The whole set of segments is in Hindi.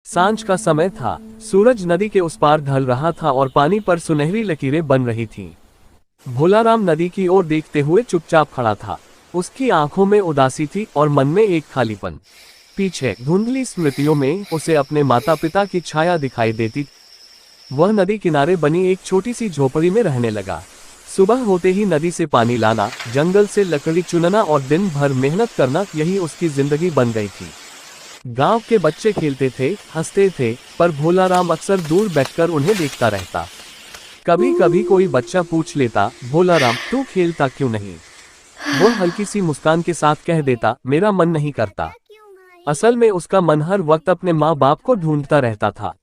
सांझ का समय था। सूरज नदी के उस पार ढल रहा था और पानी पर सुनहरी लकीरें बन रही थीं। भोलाराम नदी की ओर देखते हुए चुपचाप खड़ा था। उसकी आंखों में उदासी थी और मन में एक खालीपन। पीछे धुंधली स्मृतियों में उसे अपने माता पिता की छाया दिखाई देती। वह नदी किनारे बनी एक छोटी सी झोपड़ी में रहने लगा। सुबह होते ही नदी से पानी लाना, जंगल से लकड़ी चुनना और दिन भर मेहनत करना, यही उसकी जिंदगी बन गई थी। गांव के बच्चे खेलते थे, हंसते थे, पर भोलाराम अक्सर दूर बैठकर उन्हें देखता रहता। कभी कभी कोई बच्चा पूछ लेता, भोलाराम तू खेलता क्यों नहीं? वो हल्की सी मुस्कान के साथ कह देता, मेरा मन नहीं करता। असल में उसका मन हर वक्त अपने माँ बाप को ढूंढता रहता था।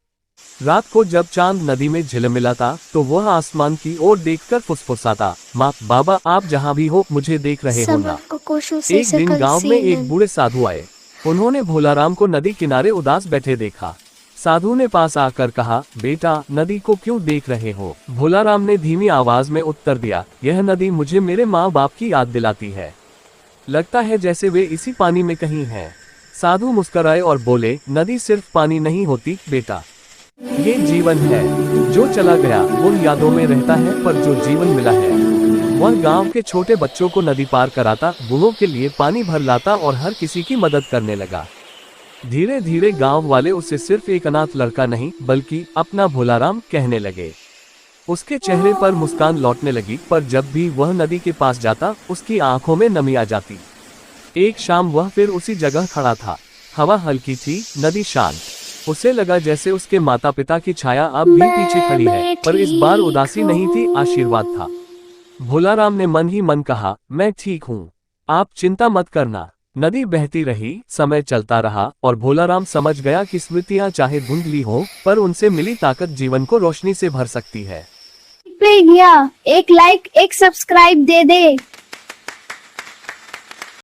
रात को जब चांद नदी में झिलमिलाता तो वह आसमान की ओर देखकर फुसफुसाता, माँ बाबा आप जहाँ भी हो मुझे देख रहे हो ना। एक दिन गांव में एक बूढ़े साधु आए। उन्होंने भोलाराम को नदी किनारे उदास बैठे देखा। साधु ने पास आकर कहा, बेटा नदी को क्यों देख रहे हो? भोलाराम ने धीमी आवाज में उत्तर दिया, यह नदी मुझे मेरे माँ बाप की याद दिलाती है। लगता है जैसे वे इसी पानी में कहीं हैं। साधु मुस्कुराए और बोले, नदी सिर्फ पानी नहीं होती बेटा, ये जीवन है। जो चला गया वो यादों में रहता है, पर जो जीवन मिला है वह गांव के छोटे बच्चों को नदी पार कराता, बूढ़ों के लिए पानी भर लाता और हर किसी की मदद करने लगा। धीरे धीरे गांव वाले उसे सिर्फ एक अनाथ लड़का नहीं बल्कि अपना भोलाराम कहने लगे। उसके चेहरे पर मुस्कान लौटने लगी, पर जब भी वह नदी के पास जाता उसकी आंखों में नमी आ जाती। एक शाम वह फिर उसी जगह खड़ा था। हवा हल्की थी, नदी शांत। उसे लगा जैसे उसके माता पिता की छाया अब भी पीछे खड़ी है, पर इस बार उदासी नहीं थी, आशीर्वाद था। भोलाराम ने मन ही मन कहा, मैं ठीक हूँ, आप चिंता मत करना। नदी बहती रही, समय चलता रहा और भोलाराम समझ गया कि स्मृतियां चाहे धुंधली हो, पर उनसे मिली ताकत जीवन को रोशनी से भर सकती है। एक लाइक एक सब्सक्राइब दे दे।